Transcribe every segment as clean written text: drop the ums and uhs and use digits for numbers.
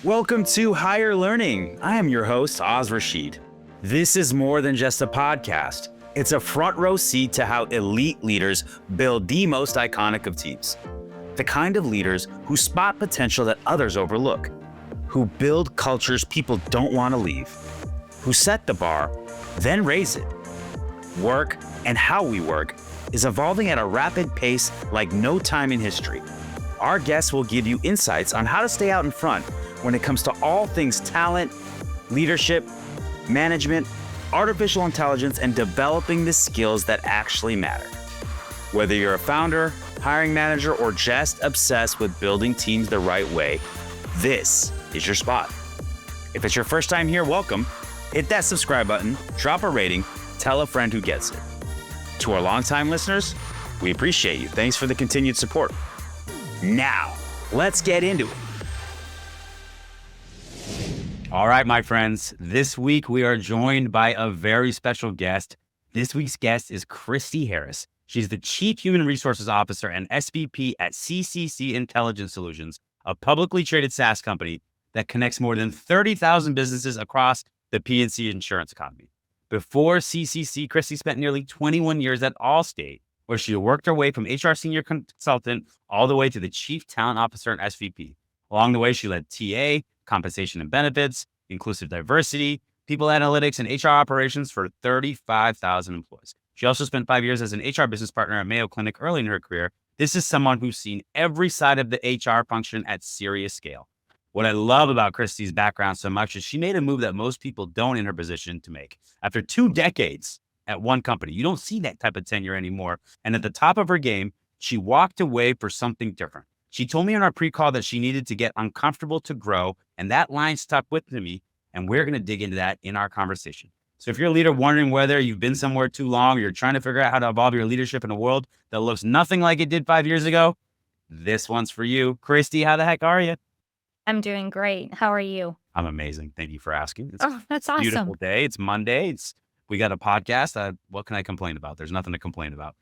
Welcome to Higher Learning. I am your host, Oz Rashid. This is more than just a podcast. It's a front row seat to how elite leaders build the most iconic of teams. The kind of leaders who spot potential that others overlook, who build cultures people don't want to leave, who set the bar, then raise it. Work and how we work is evolving at a rapid pace like no time in history. Our guests will give you insights on how to stay out in front when it comes to all things talent, leadership, management, artificial intelligence, and developing the skills that actually matter. Whether you're a founder, hiring manager, or just obsessed with building teams the right way, this is your spot. If it's your first time here, welcome. Hit that subscribe button, drop a rating, tell a friend who gets it. To our longtime listeners, we appreciate you. Thanks for the continued support. Now, let's get into it. All right, my friends, this week we are joined by a very special guest. This week's guest is Christy Harris. She's the Chief Human Resources Officer and SVP at CCC Intelligence Solutions, a publicly traded SaaS company that connects more than 30,000 businesses across the P&C insurance economy. Before CCC, Christy spent nearly 21 years at Allstate, where she worked her way from HR senior consultant all the way to the Chief Talent Officer and SVP. Along the way, she led TA, compensation and benefits, inclusive diversity, people analytics, and HR operations for 35,000 employees. She also spent 5 years as an HR business partner at Mayo Clinic early in her career. This is someone who's seen every side of the HR function at serious scale. What I love about Christy's background so much is she made a move that most people don't in her position to make. After 2 decades at one company, you don't see that type of tenure anymore. And at the top of her game, she walked away for something different. She told me in our pre-call that she needed to get uncomfortable to grow, and that line stuck with me, and we're going to dig into that in our conversation. So if you're a leader wondering whether you've been somewhere too long, or you're trying to figure out how to evolve your leadership in a world that looks nothing like it did 5 years ago, this one's for you. Christy, how the heck are you? I'm doing great. How are you? I'm amazing. Thank you for asking. It's That's a awesome. beautiful day. It's Monday. We got a podcast. What can I complain about? There's nothing to complain about.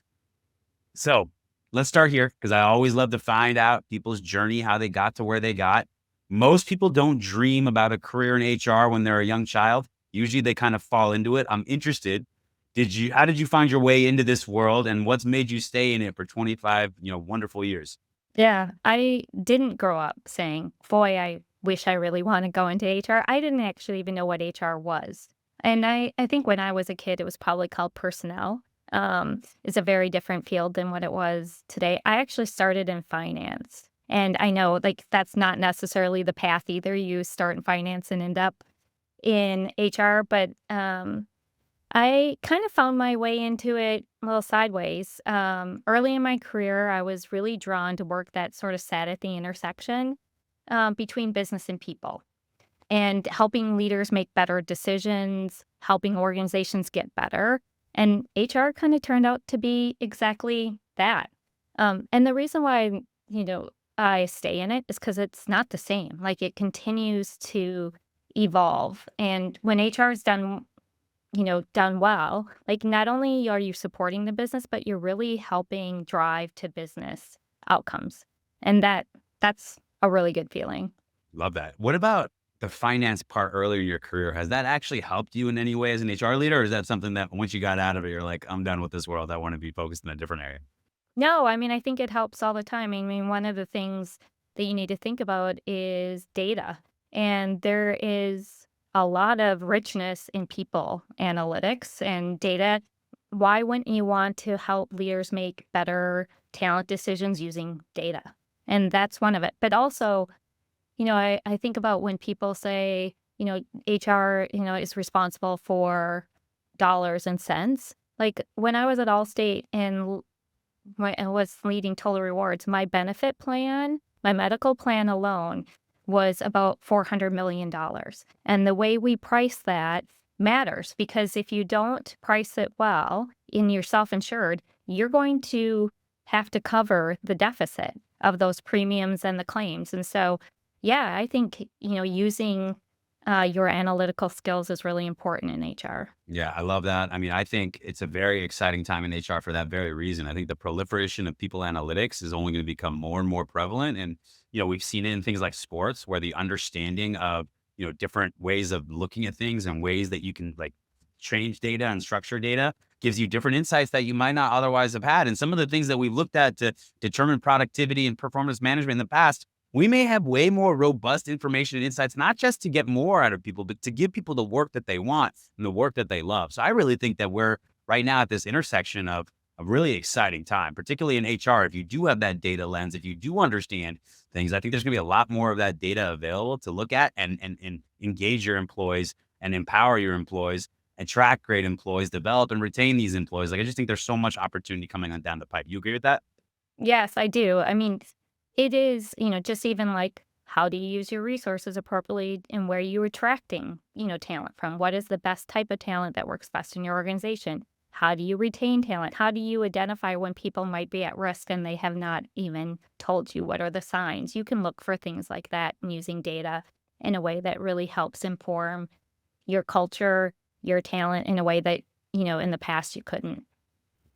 So let's start here, because I always love to find out people's journey, how they got to where they got. Most people don't dream about a career in HR when they're a young child. Usually they kind of fall into it. I'm interested. How did you find your way into this world, and what's made you stay in it for 25, wonderful years? Yeah, I didn't grow up saying, boy, I wish I really want to go into HR. I didn't actually even know what HR was. And I think when I was a kid, it was probably called personnel. It's a very different field than what it was today. I actually started in finance. And I know that's not necessarily the path either. You start in finance and end up in HR. But I kind of found my way into it a little sideways. Early in my career, I was really drawn to work that sort of sat at the intersection between business and people, and helping leaders make better decisions, helping organizations get better. And HR kind of turned out to be exactly that. And the reason why, I stay in it is because it's not the same. It continues to evolve. And when HR is done well, not only are you supporting the business, but you're really helping drive to business outcomes. And that's a really good feeling. Love that. What about the finance part earlier in your career? Has that actually helped you in any way as an HR leader? Or is that something that once you got out of it, you're like, I'm done with this world. I want to be focused in a different area? No, I think it helps all the time. One of the things that you need to think about is data. And there is a lot of richness in people analytics and data. Why wouldn't you want to help leaders make better talent decisions using data? And that's one of it. But also, I think about when people say, HR, is responsible for dollars and cents. When I was at Allstate and I was leading Total Rewards, my benefit plan, my medical plan alone was about $400 million. And the way we price that matters, because if you don't price it well in your self-insured, you're going to have to cover the deficit of those premiums and the claims. And so, yeah, I think, using your analytical skills is really important in HR. Yeah, I love that. I mean, I think it's a very exciting time in HR for that very reason. I think the proliferation of people analytics is only going to become more and more prevalent. And, we've seen it in things like sports where the understanding of, different ways of looking at things and ways that you can like change data and structure data gives you different insights that you might not otherwise have had. And some of the things that we've looked at to determine productivity and performance management in the past, we may have way more robust information and insights, not just to get more out of people, but to give people the work that they want and the work that they love. So I really think that we're right now at this intersection of a really exciting time, particularly in HR. If you do have that data lens, if you do understand things, I think there's gonna be a lot more of that data available to look at and engage your employees and empower your employees, attract great employees, develop and retain these employees. Like I just think there's so much opportunity coming on down the pipe. You agree with that? Yes, I do. I mean, it is, just even like how do you use your resources appropriately and where you're attracting, talent from? What is the best type of talent that works best in your organization? How do you retain talent? How do you identify when people might be at risk and they have not even told you? What are the signs? You can look for things like that and using data in a way that really helps inform your culture, your talent in a way that, in the past you couldn't.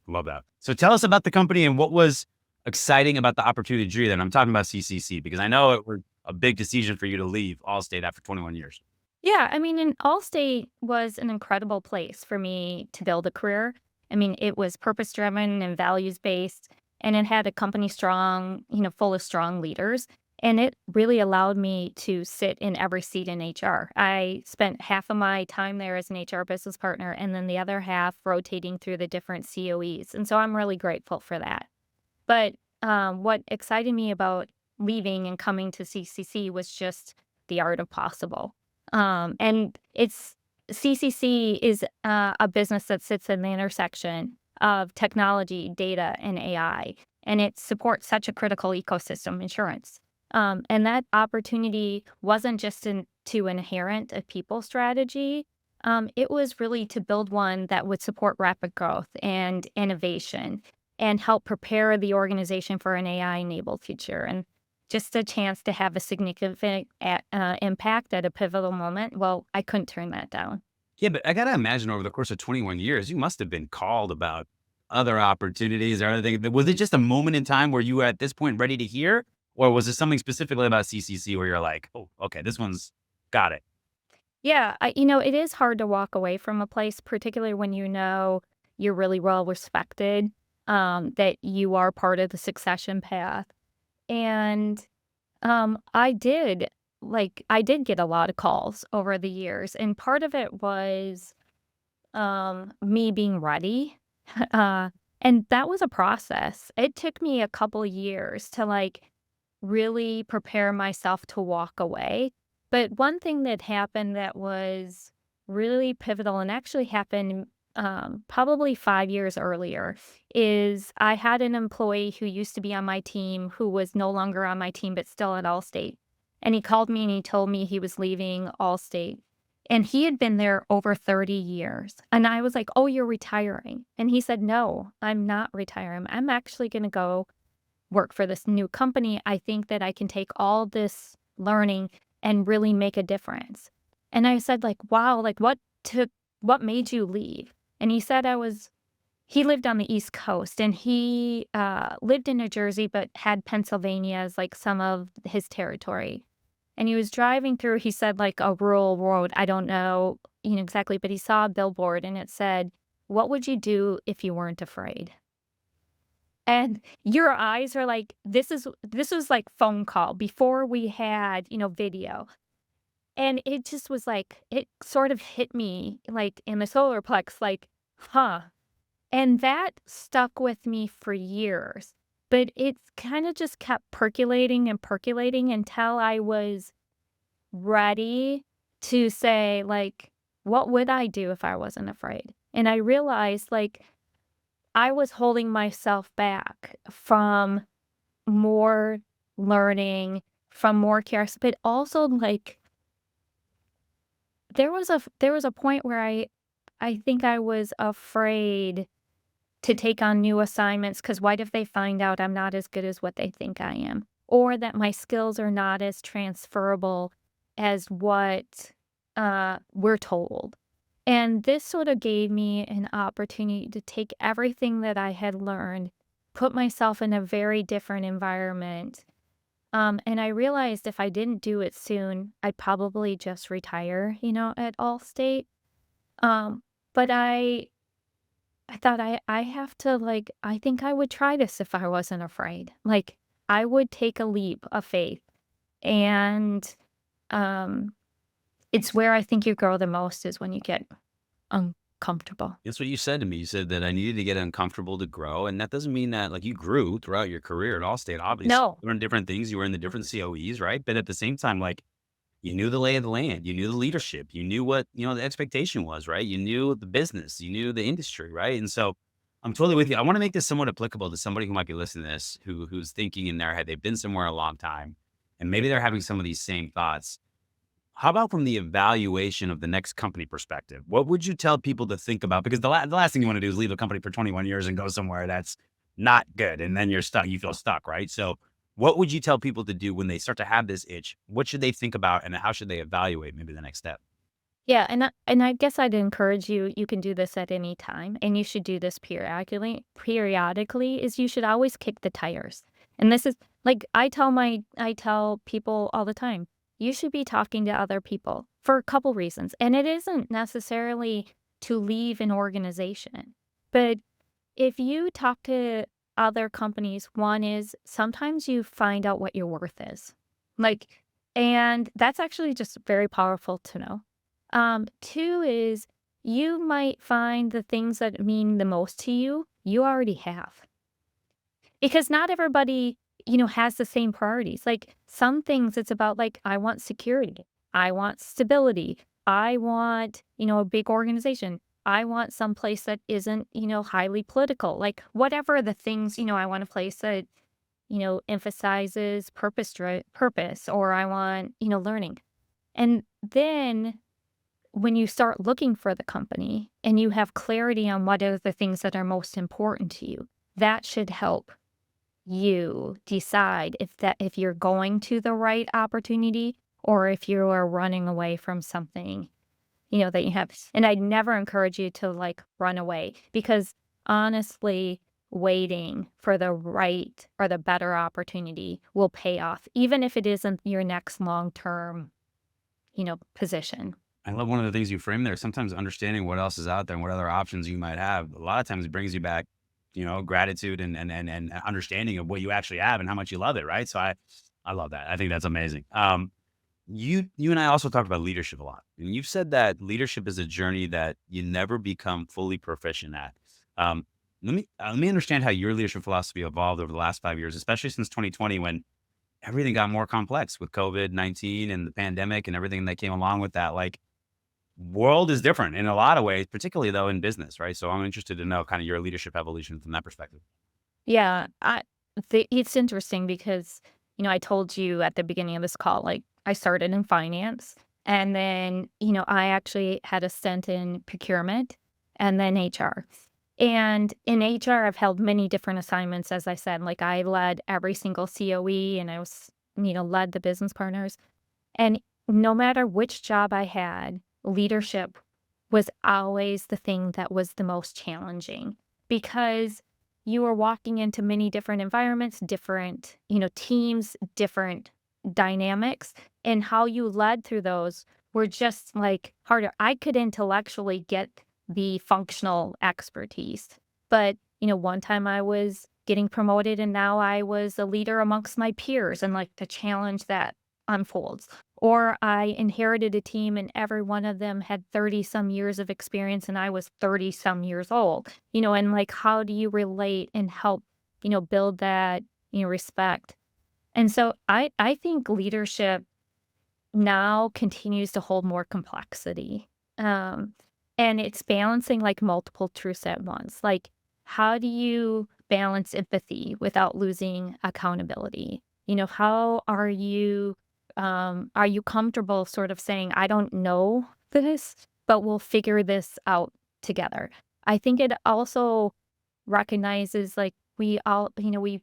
Love that. So tell us about the company and what was exciting about the opportunity to do that. I'm talking about CCC because I know it was a big decision for you to leave Allstate after 21 years. Yeah, I mean, and Allstate was an incredible place for me to build a career. I mean, it was purpose driven and values based, and it had a company strong, full of strong leaders. And it really allowed me to sit in every seat in HR. I spent half of my time there as an HR business partner, and then the other half rotating through the different COEs. And so I'm really grateful for that. But what excited me about leaving and coming to CCC was just the art of possible. And it's CCC is a business that sits in the intersection of technology, data, and AI, and it supports such a critical ecosystem, insurance. And that opportunity wasn't just to inherent a people strategy. It was really to build one that would support rapid growth and innovation and help prepare the organization for an AI-enabled future. And just a chance to have a significant impact at a pivotal moment. Well, I couldn't turn that down. Yeah, but I got to imagine over the course of 21 years, you must have been called about other opportunities or other things. Was it just a moment in time where you were at this point ready to hear? Or was it something specifically about CCC where you're like, oh, okay, this one's got it? Yeah, it is hard to walk away from a place, particularly when you're really well respected, that you are part of the succession path. And I did get a lot of calls over the years, and part of it was me being ready. uh, and that was a process. It took me a couple years to really prepare myself to walk away. But one thing that happened that was really pivotal and actually happened probably 5 years earlier is I had an employee who used to be on my team who was no longer on my team but still at Allstate. And he called me and he told me he was leaving Allstate. And he had been there over 30 years. And I was like, "Oh, you're retiring." And he said, "No, I'm not retiring. I'm actually going to go work for this new company. I think that I can take all this learning and really make a difference." And I said, "Wow, what made you leave?" And he said he lived on the East Coast and he lived in New Jersey, but had Pennsylvania as some of his territory. And he was driving through, he said, a rural road. I don't know, exactly, but he saw a billboard and it said, "What would you do if you weren't afraid?" And your eyes are this was phone call before we had, video. And it just was it sort of hit me in the solar plex, huh. And that stuck with me for years. But it kind of just kept percolating and percolating until I was ready to say, what would I do if I wasn't afraid? And I realized I was holding myself back from more learning, from more curious, but also there was a point where I think I was afraid to take on new assignments because what if they find out I'm not as good as what they think I am, or that my skills are not as transferable as what we're told. And this sort of gave me an opportunity to take everything that I had learned, put myself in a very different environment. And I realized if I didn't do it soon, I'd probably just retire, at Allstate. Um, but I thought I have to I think I would try this if I wasn't afraid. Like I would take a leap of faith. And um it's where I think you grow the most is when you get uncomfortable. That's what you said to me. You said that I needed to get uncomfortable to grow. And that doesn't mean that like you grew throughout your career at Allstate. Obviously, No. you learned different things. You were in the different COEs, right? But at the same time, like you knew the lay of the land. You knew the leadership. You knew what, the expectation was, right? You knew the business. You knew the industry, right? And so I'm totally with you. I want to make this somewhat applicable to somebody who might be listening to this, who's thinking in their head, they've been somewhere a long time, and maybe they're having some of these same thoughts. How about from the evaluation of the next company perspective? What would you tell people to think about? Because the last thing you want to do is leave a company for 21 years and go somewhere that's not good. And then you're stuck. You feel stuck, right? So what would you tell people to do when they start to have this itch? What should they think about and how should they evaluate maybe the next step? Yeah, and I guess I'd encourage you can do this at any time, and you should do this periodically, is you should always kick the tires. And this is like I tell people all the time, you should be talking to other people for a couple reasons. And it isn't necessarily to leave an organization. But if you talk to other companies, one is sometimes you find out what your worth is. Like, and that's actually just very powerful to know. Two is you might find the things that mean the most to you, you already have. Because not everybody, has the same priorities. Like some things it's about like, I want security. I want stability. I want, a big organization. I want some place that isn't, highly political. Like whatever the things, I want a place that, emphasizes purpose, or I want, learning. And then when you start looking for the company and you have clarity on what are the things that are most important to you, that should help you decide if you're going to the right opportunity or if you are running away from something, that you have. And I'd never encourage you to like run away because honestly, waiting for the right or the better opportunity will pay off, even if it isn't your next long-term, position. I love one of the things you frame there. Sometimes understanding what else is out there and what other options you might have, a lot of times it brings you back, gratitude and understanding of what you actually have and how much you love it, right? So I love that. I think that's amazing. You and I also talked about leadership a lot, and you've said that leadership is a journey that you never become fully proficient at. Um, let me understand how your leadership philosophy evolved over the last 5 years, especially since 2020 when everything got more complex with COVID-19 and the pandemic and everything that came along with that. Like world is different in a lot of ways, particularly though in business, right? So I'm interested to know kind of your leadership evolution from that perspective. Yeah, it's interesting because, I told you at the beginning of this call, like I started in finance and then, I actually had a stint in procurement and then HR. And in HR, I've held many different assignments, as I said, like I led every single COE and I was, led the business partners. And no matter which job I had, leadership was always the thing that was the most challenging because you were walking into many different environments, different, teams, different dynamics, and how you led through those were just like harder. I could intellectually get the functional expertise, but, one time I was getting promoted and now I was a leader amongst my peers and like the challenge that unfolds. Or I inherited a team and every one of them had 30 some years of experience and I was 30 some years old, and like how do you relate and help, build that, respect. And so I think leadership now continues to hold more complexity. Um, and it's balancing like multiple truths at once. Like, how do you balance empathy without losing accountability? How are you comfortable sort of saying, I don't know this, but we'll figure this out together? I think it also recognizes like we all, we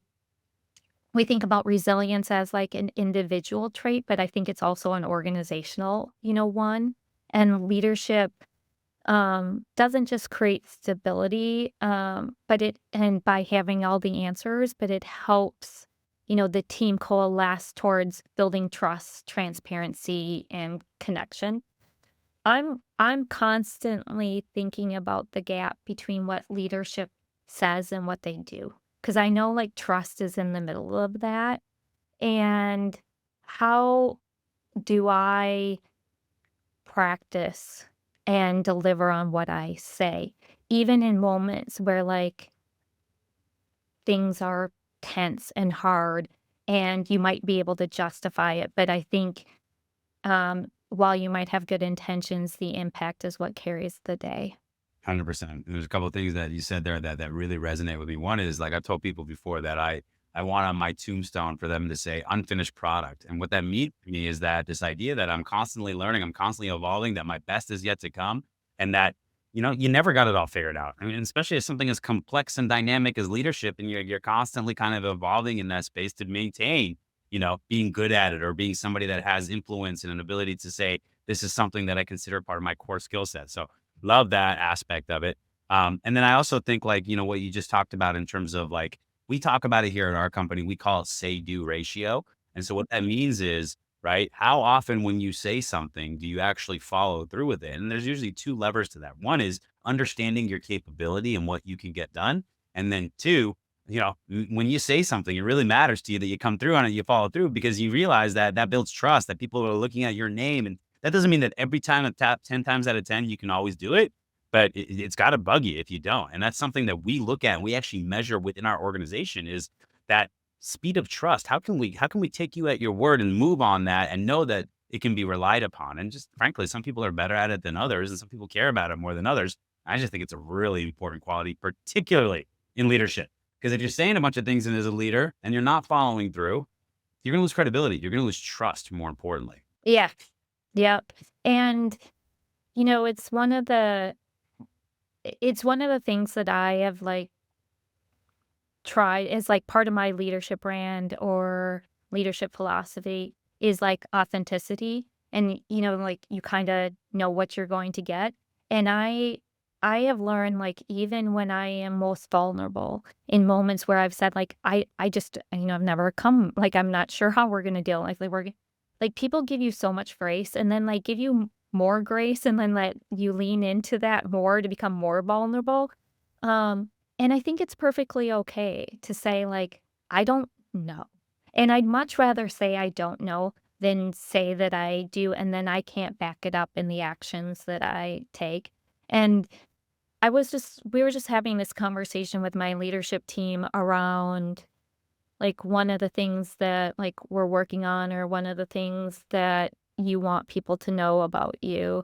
think about resilience as like an individual trait, but I think it's also an organizational, one. And leadership doesn't just create stability, and by having all the answers, but it helps, the team coalesce towards building trust, transparency, and connection. I'm constantly thinking about the gap between what leadership says and what they do, because I know like trust is in the middle of that. And how do I practice and deliver on what I say, even in moments where like things are tense and hard and you might be able to justify it. But I think while you might have good intentions, the impact is what carries the day. 100%. There's a couple of things that you said there that really resonate with me. One is, like I've told people before, that I want on my tombstone for them to say unfinished product. And what that means to me is that this idea that I'm constantly learning, I'm constantly evolving, that my best is yet to come, and that, you never got it all figured out. I mean, especially as something as complex and dynamic as leadership, and you're constantly kind of evolving in that space to maintain, being good at it, or being somebody that has influence and an ability to say, this is something that I consider part of my core skill set. So love that aspect of it. And then I also think, like, what you just talked about in terms of, like, we talk about it here at our company, we call it say do ratio. And so what that means is, right, how often when you say something, do you actually follow through with it? And there's usually two levers to that. One is understanding your capability and what you can get done. And then two, when you say something, it really matters to you that you come through on it, you follow through, because you realize that that builds trust, that people are looking at your name. And that doesn't mean that every time, 10 times out of 10, you can always do it, but it's got to bug you if you don't. And that's something that we look at and we actually measure within our organization, is that speed of trust. How can we take you at your word and move on that and know that it can be relied upon? And just frankly, some people are better at it than others, and some people care about it more than others. I just think it's a really important quality, particularly in leadership. Because if you're saying a bunch of things and as a leader and you're not following through, you're going to lose credibility. You're going to lose trust, more importantly. Yeah. Yep. And it's one of the things that I have like tried as like part of my leadership brand or leadership philosophy is like authenticity. And like you kind of know what you're going to get. And I have learned, like, even when I am most vulnerable, in moments where I've said like I just I've never come, like, I'm not sure how we're gonna deal, like people give you so much grace and then like give you more grace and then let you lean into that more to become more vulnerable. And I think it's perfectly okay to say like, I don't know. And I'd much rather say I don't know than say that I do and then I can't back it up in the actions that I take. And we were just having this conversation with my leadership team around like one of the things that like we're working on, or one of the things that you want people to know about you.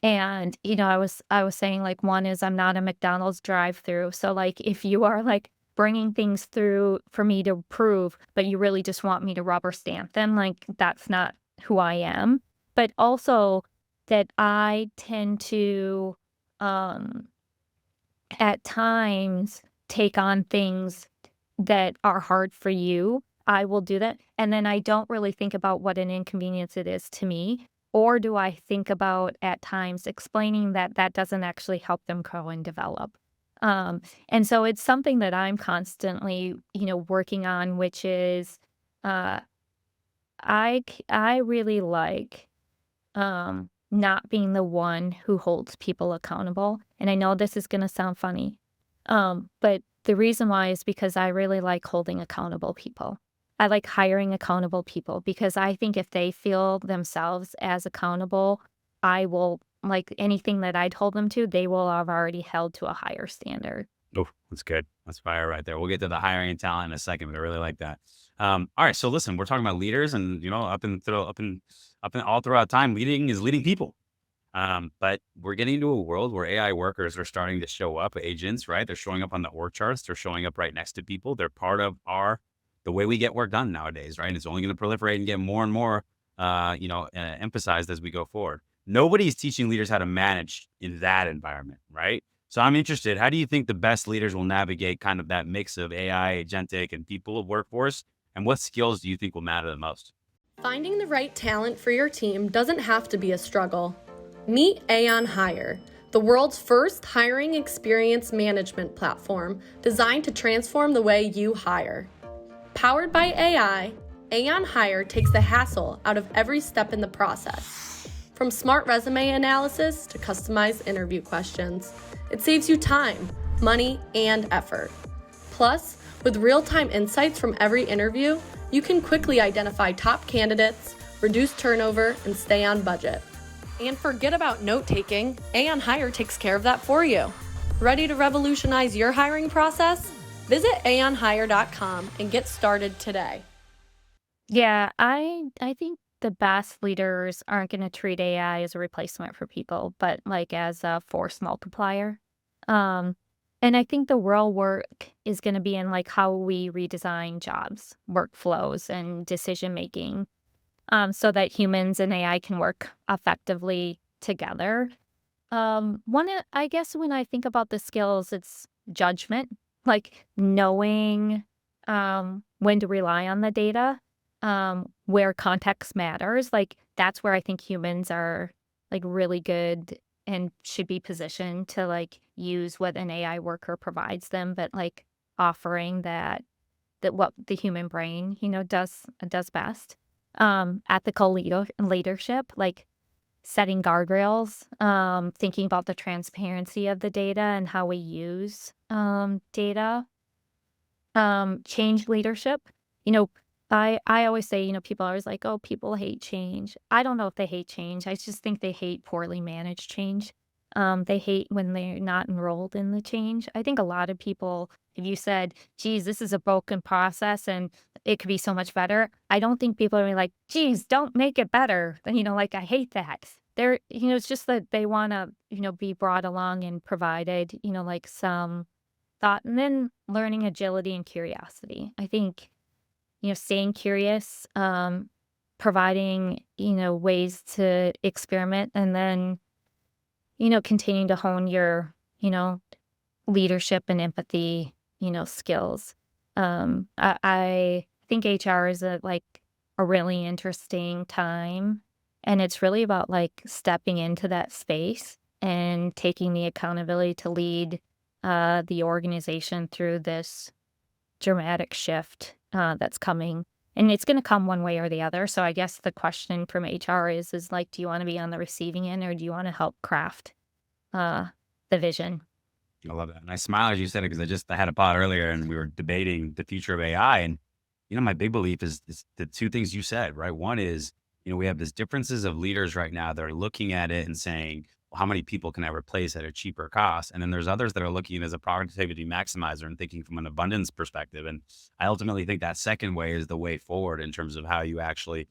And I was saying like one is I'm not a McDonald's drive-through. So like if you are like bringing things through for me to prove, but you really just want me to rubber stamp them, like that's not who I am. But also that I tend to um at times take on things that are hard for you. I will do that. And then I don't really think about what an inconvenience it is to me. Or do I think about at times explaining that that doesn't actually help them grow and develop? And so it's something that I'm constantly, working on, which is uh, I really like not being the one who holds people accountable. And I know this is going to sound funny, but the reason why is because I really like holding accountable people. I like hiring accountable people because I think if they feel themselves as accountable, I will, like anything that I'd hold them to, they will have already held to a higher standard. Oh, that's good. That's fire right there. We'll get to the hiring and talent in a second, but I really like that. All right. So listen, we're talking about leaders, and up and all throughout time, leading is leading people. But we're getting into a world where AI workers are starting to show up, agents, right? They're showing up on the org charts. They're showing up right next to people. They're part of the way we get work done nowadays, right? And it's only going to proliferate and get more and more, emphasized as we go forward. Nobody's teaching leaders how to manage in that environment, right? So I'm interested, how do you think the best leaders will navigate kind of that mix of AI, agentic, and people workforce? And what skills do you think will matter the most? Finding the right talent for your team doesn't have to be a struggle. Meet Aon Hire, the world's first hiring experience management platform designed to transform the way you hire. Powered by AI, Aon Hire takes the hassle out of every step in the process. From smart resume analysis to customized interview questions, it saves you time, money, and effort. Plus, with real-time insights from every interview, you can quickly identify top candidates, reduce turnover, and stay on budget. And forget about note-taking, Aon Hire takes care of that for you. Ready to revolutionize your hiring process? Visit aonhire.com and get started today. Yeah, I think the best leaders aren't going to treat AI as a replacement for people, but like as a force multiplier. Um, and I think the real work is going to be in like how we redesign jobs, workflows, and decision making, so that humans and AI can work effectively together. I guess when I think about the skills, it's judgment, like knowing when to rely on the data, where context matters. Like that's where I think humans are like really good and should be positioned to like use what an AI worker provides them, but like offering that what the human brain, does best. Ethical leadership, like setting guardrails, thinking about the transparency of the data and how we use data. Change leadership. You know, I always say, people are always like, oh, people hate change. I don't know if they hate change. I just think they hate poorly managed change. They hate when they're not enrolled in the change. I think a lot of people, if you said, geez, this is a broken process and it could be so much better, I don't think people are like, geez, don't make it better. Like I hate that. It's just that they want to, be brought along and provided, like some thought, and then learning agility and curiosity. I think, staying curious, providing, ways to experiment, and then, continuing to hone your, leadership and empathy, skills. I think HR is a really interesting time, and it's really about like stepping into that space and taking the accountability to lead the organization through this dramatic shift that's coming. And it's going to come one way or the other. So I guess the question from HR is like, do you want to be on the receiving end or do you want to help craft the vision? I love that. And I smile as you said it because I had a pod earlier and we were debating the future of AI. And, my big belief is the two things you said, right? One is, we have these differences of leaders right now that are looking at it and saying, well, how many people can I replace at a cheaper cost? And then there's others that are looking at it as a productivity maximizer and thinking from an abundance perspective. And I ultimately think that second way is the way forward in terms of how you actually,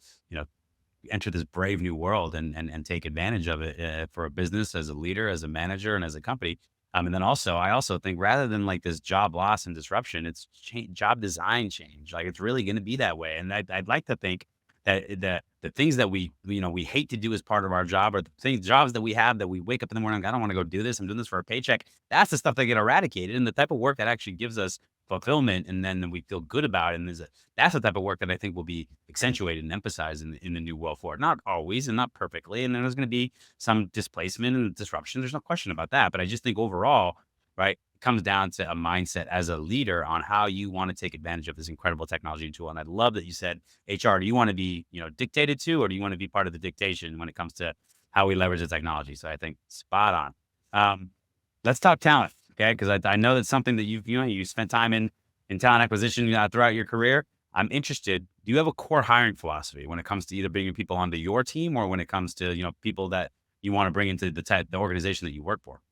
enter this brave new world and take advantage of it for a business, as a leader, as a manager, and as a company. And then also, I also think rather than like this job loss and disruption, it's job design change. Like it's really going to be that way. And I'd like to think that the things that we hate to do as part of our job, or the jobs that we have that we wake up in the morning, I don't want to go do this. I'm doing this for a paycheck. That's the stuff that get eradicated, and the type of work that actually gives us fulfillment, and then we feel good about it. And that's the type of work that I think will be accentuated and emphasized in the new world forward. Not always and not perfectly, and then there's going to be some displacement and disruption. There's no question about that. But I just think overall, right, it comes down to a mindset as a leader on how you want to take advantage of this incredible technology tool. And I love that you said, HR, do you want to be, dictated to, or do you want to be part of the dictation when it comes to how we leverage the technology? So I think spot on. Let's talk talent, okay? Because I know that's something that you spent time in talent acquisition throughout your career. I'm interested. Do you have a core hiring philosophy when it comes to either bringing people onto your team or when it comes to people that you want to bring into the organization that you work for?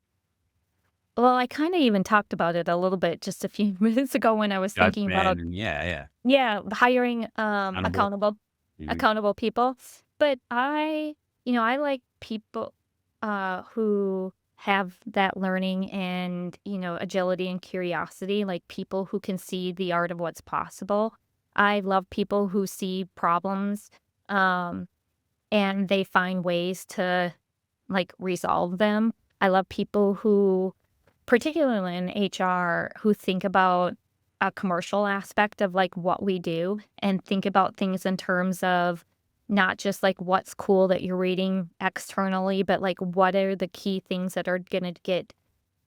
Well, I kind of even talked about it a little bit just a few minutes ago when I was thinking about, Judgment, and yeah. hiring Accountable. Mhm. accountable people. But I like people who have that learning and, agility and curiosity, like people who can see the art of what's possible. I love people who see problems, um, and they find ways to like resolve them. I love people who, particularly in HR, who think about a commercial aspect of like what we do and think about things in terms of not just like what's cool that you're reading externally, but like what are the key things that are going to get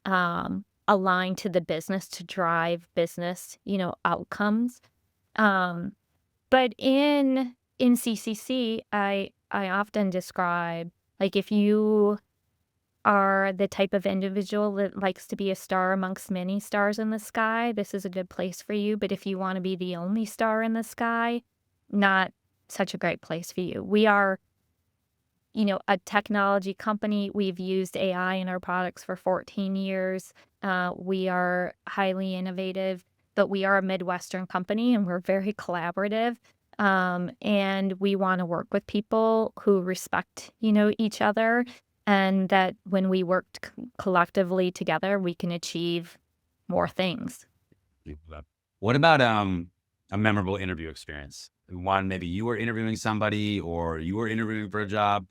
aligned to the business to drive business, outcomes. Um, but in CCC, I often describe like if you are the type of individual that likes to be a star amongst many stars in the sky, this is a good place for you. But if you want to be the only star in the sky, not such a great place for you. We are, a technology company. We've used AI in our products for 14 years. We are highly innovative, but we are a Midwestern company and we're very collaborative. And we want to work with people who respect, each other, and that when we work collectively together, we can achieve more things. What about a memorable interview experience? One, maybe you were interviewing somebody or you were interviewing for a job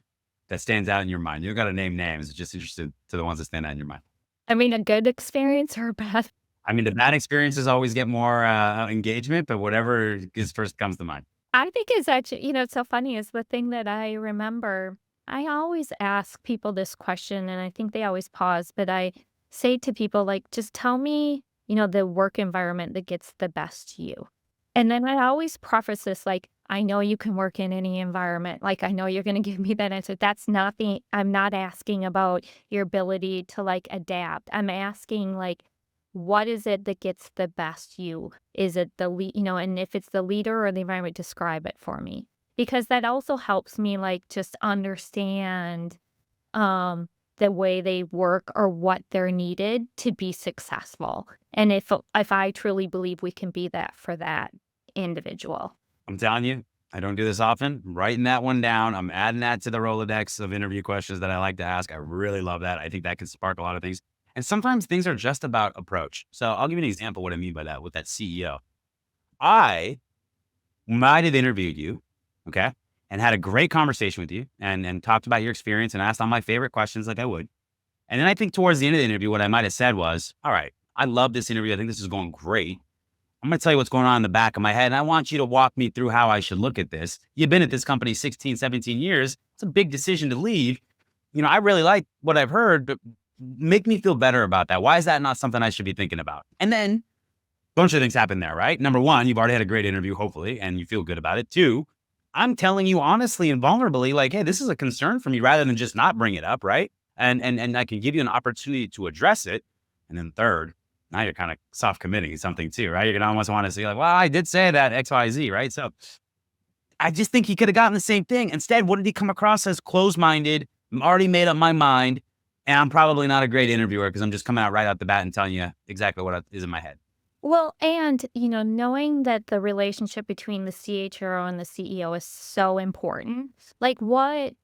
that stands out in your mind. You don't got to name names. Just interested to the ones that stand out in your mind. I mean, a good experience or a bad? I mean, the bad experiences always get more engagement, but whatever is first comes to mind. I think it's actually, it's so funny is the thing that I remember. I always ask people this question and I think they always pause, but I say to people, like, just tell me, the work environment that gets the best you. And then I always preface this, like, I know you can work in any environment. Like, I know you're going to give me that answer. I'm not asking about your ability to like adapt. I'm asking, like, what is it that gets the best you? Is it the and if it's the leader or the environment, describe it for me. Because that also helps me like just understand the way they work or what they're needed to be successful. And if I truly believe we can be that for that individual. I'm telling you, I don't do this often. I'm writing that one down. I'm adding that to the Rolodex of interview questions that I like to ask. I really love that. I think that can spark a lot of things. And sometimes things are just about approach. So I'll give you an example of what I mean by that with that CEO. I might have interviewed you, okay, and had a great conversation with you and talked about your experience and asked all my favorite questions like I would. And then I think towards the end of the interview, what I might have said was, all right, I love this interview. I think this is going great. I'm going to tell you what's going on in the back of my head. And I want you to walk me through how I should look at this. You've been at this company 16, 17 years. It's a big decision to leave. I really like what I've heard, but make me feel better about that. Why is that not something I should be thinking about? And then a bunch of things happen there, right? Number one, you've already had a great interview, hopefully, and you feel good about it. Two, I'm telling you honestly and vulnerably, like, hey, this is a concern for me rather than just not bring it up, right? And I can give you an opportunity to address it. And then third, now you're kind of soft committing something too, right? You're going to almost want to say like, well, I did say that X, Y, Z, right? So I just think he could have gotten the same thing. Instead, what did he come across as? Closed-minded. I'm already made up my mind. And I'm probably not a great interviewer because I'm just coming out right out the bat and telling you exactly what is in my head. Well, and, knowing that the relationship between the CHRO and the CEO is so important. Like what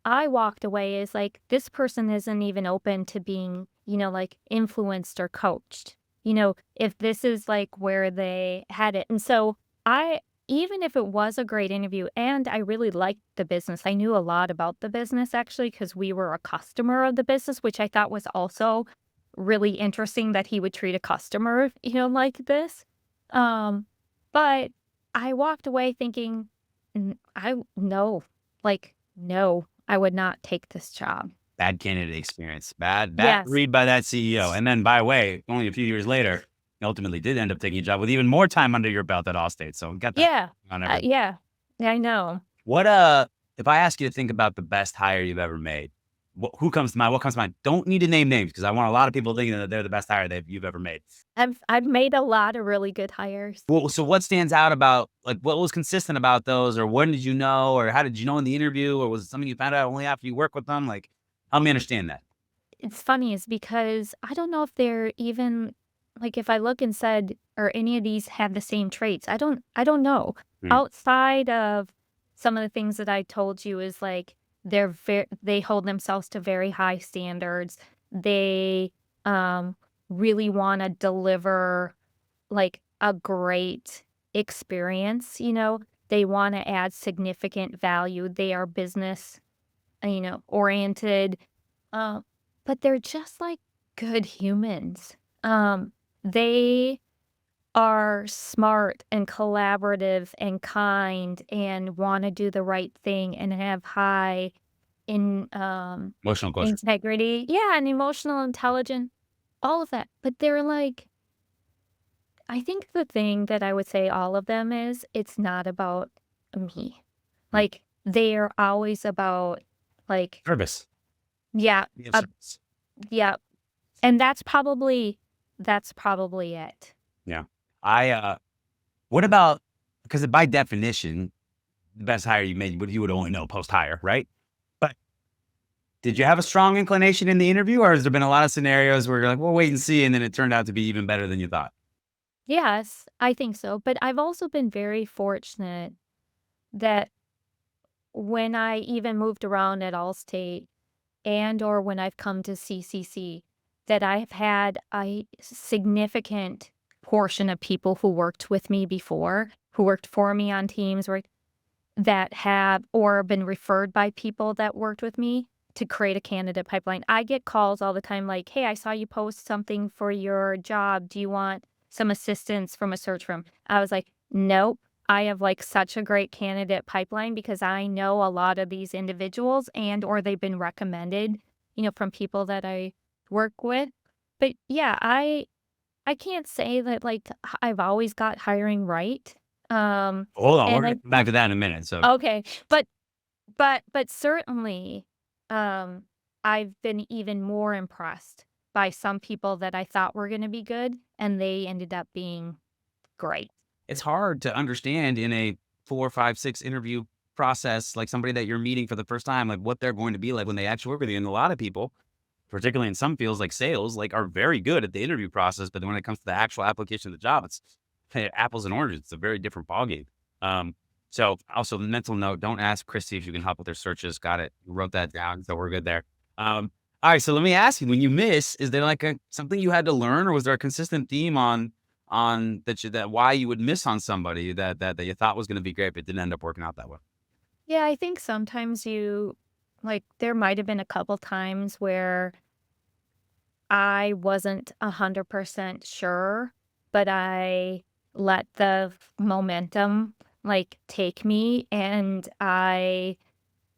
I walked away is like, this person isn't even open to being, like influenced or coached, if this is like where they had it. And so even if it was a great interview and I really liked the business, I knew a lot about the business actually, because we were a customer of the business, which I thought was also really interesting that he would treat a customer, like this. But I walked away thinking, no, I would not take this job. Bad candidate experience. Bad Yes. read by that CEO. And then, by the way, only a few years later, you ultimately did end up taking a job with even more time under your belt at Allstate. So got that. Yeah. On everything. Yeah, I know. What if I ask you to think about the best hire you've ever made? Who comes to mind? What comes to mind? Don't need to name names because I want a lot of people thinking that they're the best hire you've ever made. I've made a lot of really good hires. Well, so what stands out about, like, what was consistent about those, or when did you know, or how did you know in the interview, or was it something you found out only after you work with them? Like, help me understand that. It's funny is because I don't know if they're even like if I look and said, or any of these have the same traits. I don't know. Outside of some of the things that I told you is like they hold themselves to very high standards. They really want to deliver like a great experience, They want to add significant value. They are business, oriented. But they're just like good humans. They are smart and collaborative and kind and want to do the right thing and have high in Emotional quotient. integrity. Yeah, and emotional intelligence, all of that. But they're like, I think the thing that I would say all of them is it's not about me. Mm. Like they're always about like, Service. yeah, Be of service. yeah. And that's probably it. Yeah. What about, because by definition, the best hire you made, you would only know post-hire, right? But did you have a strong inclination in the interview, or has there been a lot of scenarios where you're like, well, wait and see, and then it turned out to be even better than you thought? Yes, I think so. But I've also been very fortunate that when I even moved around at Allstate and or when I've come to CCC, that I've had a significant portion of people who worked with me before, who worked for me on teams, or that have or been referred by people that worked with me to create a candidate pipeline. I get calls all the time like, "Hey, I saw you post something for your job. Do you want some assistance from a search firm?" I was like, "Nope. I have like such a great candidate pipeline because I know a lot of these individuals and or they've been recommended, from people that I work with." But yeah, I can't say that like I've always got hiring right. Hold on, we're And gonna I come back to that in a minute. So Okay, but certainly, um, I've been even more impressed by some people that I thought were gonna be good, and they ended up being great. it's hard to understand in a 4, 5, 6 interview process, like somebody that you're meeting for the first time, like what they're going to be like when they actually work with you. And a lot of people, particularly in some fields like sales, like are very good at the interview process, but then when it comes to the actual application of the job, it's apples and oranges. It's a very different ballgame. So also mental note, don't ask Christy if you can help with her searches. Got it. Wrote that down. So we're good there. All right. So let me ask you, when you miss, is there like something you had to learn, or was there a consistent theme on that why you would miss on somebody that you thought was going to be great, but didn't end up working out that way? Yeah, I think sometimes there might have been a couple times where I wasn't 100% sure, but I let the momentum, like, take me, and I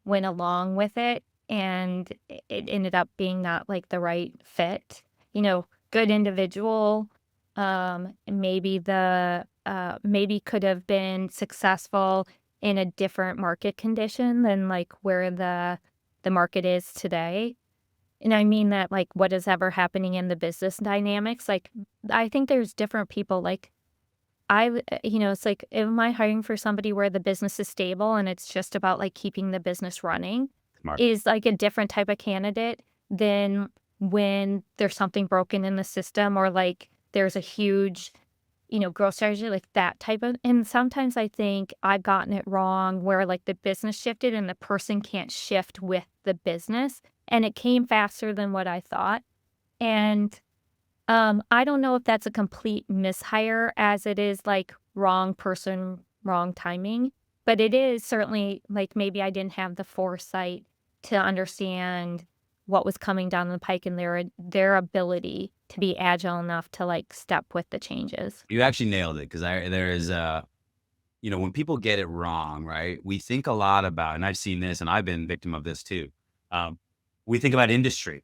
went along with it, and it ended up being not, like, the right fit. Good individual, maybe could have been successful in a different market condition than, like, where the market is today. And I mean that, like, what is ever happening in the business dynamics, like, I think there's different people, like, it's like, am I hiring for somebody where the business is stable and it's just about, like, keeping the business running? Smart. Is, like, a different type of candidate than when there's something broken in the system or, like, there's a huge, growth strategy, like, that type of and sometimes I think I've gotten it wrong where, like, the business shifted and the person can't shift with the business, and it came faster than what I thought, and I don't know if that's a complete mishire as it is, like, wrong person, wrong timing, but it is certainly, like, maybe I didn't have the foresight to understand what was coming down the pike and their ability to be agile enough to, like, step with the changes. You actually nailed it, because there is when people get it wrong, right? We think a lot about, and I've seen this, and I've been victim of this too. Um, we think about industry,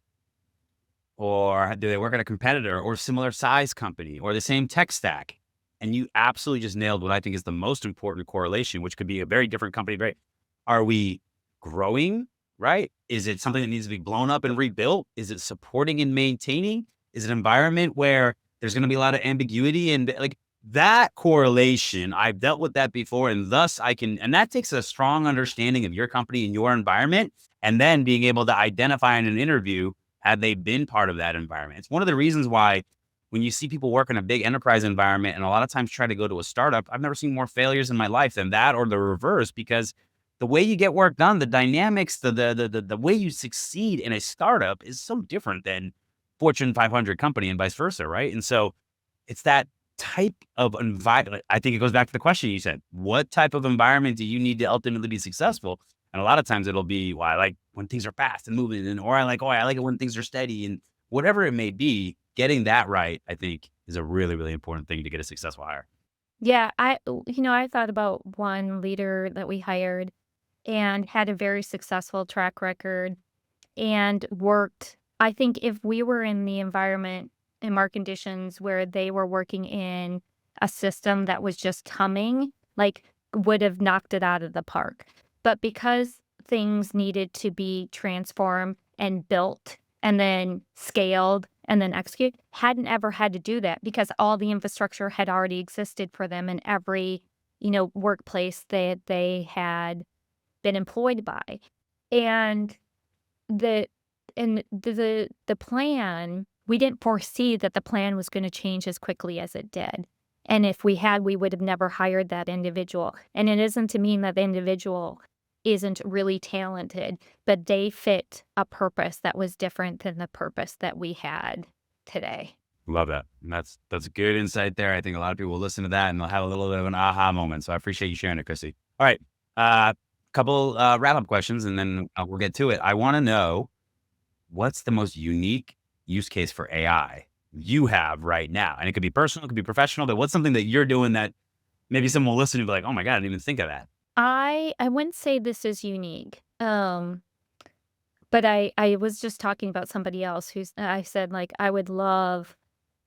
or do they work at a competitor or similar size company or the same tech stack? And you absolutely just nailed what I think is the most important correlation, which could be a very different company, right? Are we growing, right? Is it something that needs to be blown up and rebuilt? Is it supporting and maintaining? Is it an environment where there's going to be a lot of ambiguity and like that correlation? I've dealt with that before, and thus and that takes a strong understanding of your company and your environment, and then being able to identify in an interview, had they been part of that environment? It's one of the reasons why when you see people work in a big enterprise environment and a lot of times try to go to a startup, I've never seen more failures in my life than that, or the reverse, because the way you get work done, the dynamics, the way you succeed in a startup is so different than Fortune 500 company and vice versa, right? And so it's that type of environment. I think it goes back to the question you said, what type of environment do you need to ultimately be successful? And a lot of times it'll be, well, I like when things are fast and moving, or I like it when things are steady, and whatever it may be, getting that right, I think, is a really, really important thing to get a successful hire. Yeah, I thought about one leader that we hired and had a very successful track record and worked. I think if we were in the environment and market conditions where they were working in a system that was just humming, like would have knocked it out of the park. But because things needed to be transformed and built and then scaled and then execute, hadn't ever had to do that because all the infrastructure had already existed for them in every, workplace that they had been employed by. And the the plan, we didn't foresee that the plan was gonna change as quickly as it did. And if we had, we would have never hired that individual. And it isn't to mean that the individual isn't really talented, but they fit a purpose that was different than the purpose that we had today. Love that. And that's good insight there. I think a lot of people will listen to that and they'll have a little bit of an aha moment. So I appreciate you sharing it, Christy. All right. Couple wrap-up questions, and then we'll get to it. I want to know, what's the most unique use case for AI you have right now? And it could be personal, it could be professional, but what's something that you're doing that maybe someone will listen to and be like, oh my God, I didn't even think of that. I wouldn't say this is unique. But I was just talking about somebody else I said, like, I would love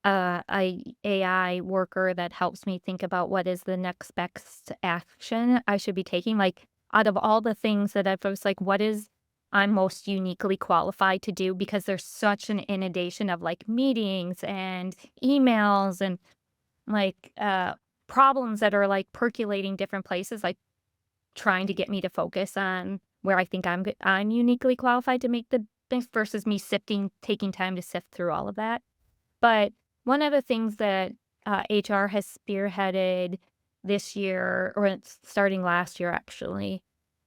a AI worker that helps me think about what is the next best action I should be taking. Like, out of all the things that I was like, what is I'm most uniquely qualified to do? Because there's such an inundation of like meetings and emails and like problems that are like percolating different places, like trying to get me to focus on where I think I'm uniquely qualified to make the things versus me taking time to sift through all of that. But one of the things that HR has spearheaded this year, or it's starting last year actually,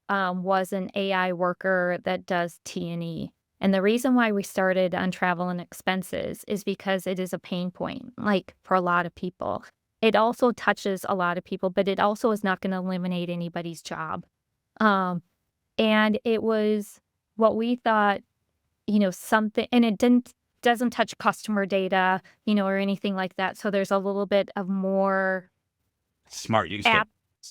was an AI worker that does T&E. And the reason why we started on travel and expenses is because it is a pain point, like for a lot of people. It also touches a lot of people, but it also is not going to eliminate anybody's job. And it was what we thought, something, and it doesn't touch customer data, or anything like that. So there's a little bit of more Smart use case.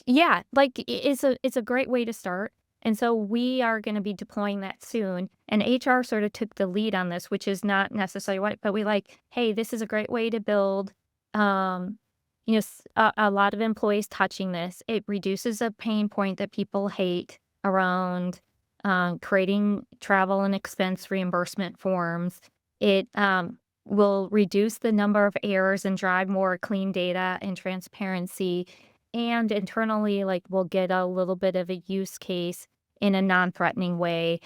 yeah, like it's a great way to start. And so we are going to be deploying that soon. And HR sort of took the lead on this, which is not necessarily what, but we like, hey, this is a great way to build. A lot of employees touching this. It reduces a pain point that people hate around creating travel and expense reimbursement forms. It will reduce the number of errors and drive more clean data and transparency. And internally, like, we'll get a little bit of a use case in a non-threatening way,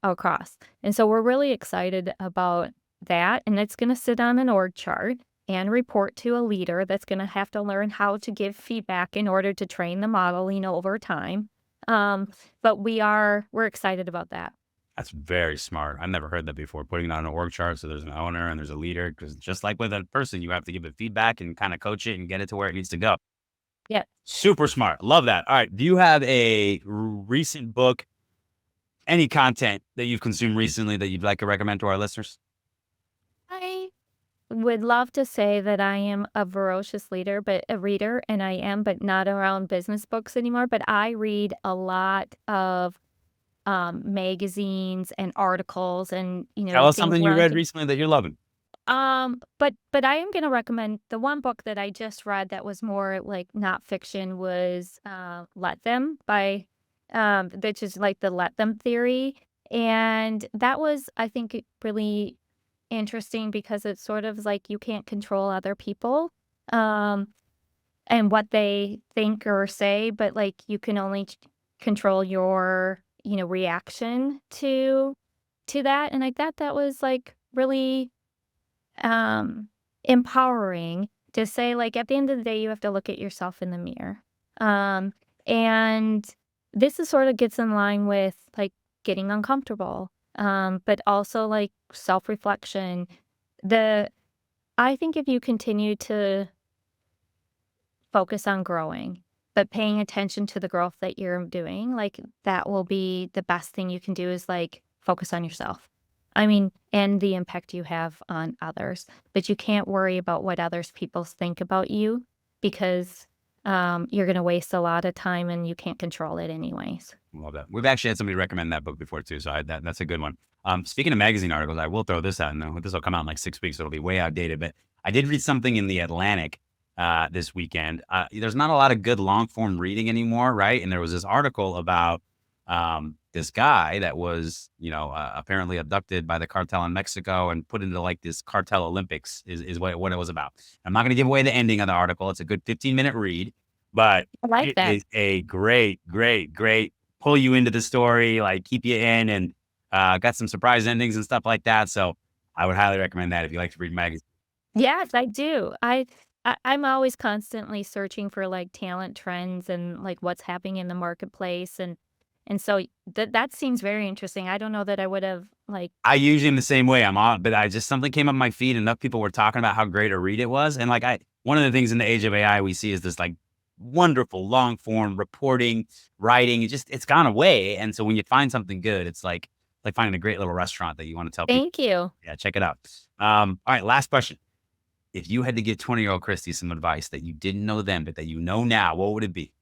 across. And so we're really excited about that. And it's going to sit on an org chart and report to a leader that's going to have to learn how to give feedback in order to train the model, over time. But we're excited about that. That's very smart. I've never heard that before. Putting it on an org chart so there's an owner and there's a leader, because just like with a person, you have to give it feedback and kind of coach it and get it to where it needs to go. Yeah. Super smart. Love that. All right. Do you have a recent book, any content that you've consumed recently that you'd like to recommend to our listeners? I would love to say that I am a voracious reader, and I am, but not around business books anymore. But I read a lot of magazines and articles and, Tell us things something you where I read can recently that you're loving. but I am gonna recommend the one book that I just read that was more like not fiction was Let Them by which is like the Let Them theory. And that was, I think, really interesting because it's sort of like you can't control other people um and what they think or say, but like you can only control your, reaction to that. And I thought that was like really empowering to say, like, at the end of the day, you have to look at yourself in the mirror. And this is sort of gets in line with like getting uncomfortable, but also like self-reflection. I think if you continue to focus on growing, but paying attention to the growth that you're doing, like that will be the best thing you can do is like focus on yourself. I mean, and the impact you have on others. But you can't worry about what others people think about you because you're going to waste a lot of time and you can't control it anyways. Love that. We've actually had somebody recommend that book before too, so that's a good one. Speaking of magazine articles, I will throw this out. No, this will come out in like 6 weeks, so it'll be way outdated. But I did read something in the Atlantic this weekend. There's not a lot of good long form reading anymore, right? And there was this article about this guy that was, apparently abducted by the cartel in Mexico and put into like this cartel Olympics is what it was about. I'm not going to give away the ending of the article. It's a good 15-minute read, but I like it that. is a great pull you into the story, like keep you in, and got some surprise endings and stuff like that. So I would highly recommend that if you like to read magazines. Yes, I do. I'm always constantly searching for like talent trends and like what's happening in the marketplace and so that seems very interesting. I don't know that I would have like I usually am the same way. I'm on, but I just something came up my feed, and enough people were talking about how great a read it was, and like one of the things in the age of AI we see is this like wonderful long form reporting, writing. It's gone away, and so when you find something good, it's like finding a great little restaurant that you want to tell people, thank you. yeah, check it out. All right, last question. If you had to give 20-year-old Christy some advice that you didn't know then, but that you know now, what would it be?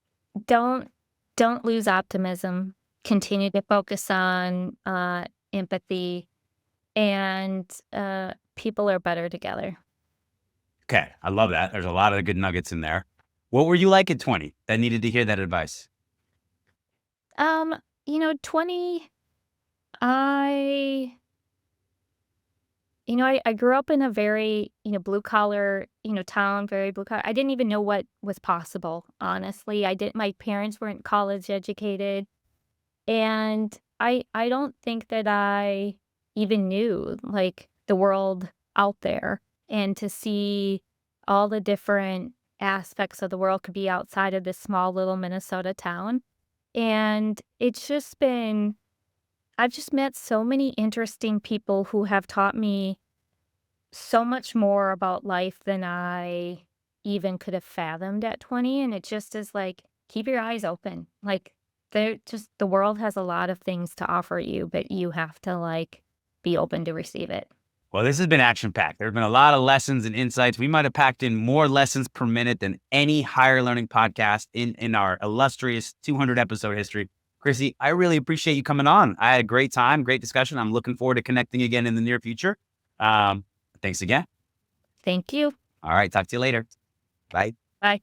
Don't don't lose optimism. Continue to focus on empathy and people are better together. Okay, I love that. There's a lot of good nuggets in there. What were you like at 20 that needed to hear that advice? 20 I I grew up in a very, blue collar, town, very blue collar. I didn't even know what was possible, honestly. I didn't my parents weren't college educated, and I don't think that I even knew like the world out there and to see all the different aspects of the world could be outside of this small little Minnesota town. And it's just been I've just met so many interesting people who have taught me so much more about life than I even could have fathomed at 20, and it just is like, keep your eyes open. Like, the world has a lot of things to offer you, but you have to, like, be open to receive it. Well, this has been action packed. There have been a lot of lessons and insights. We might have packed in more lessons per minute than any higher learning podcast in our illustrious 200 episode history. Chrissy, I really appreciate you coming on. I had a great time, great discussion. I'm looking forward to connecting again in the near future. Thanks again. Thank you. All right. Talk to you later. Bye. Bye.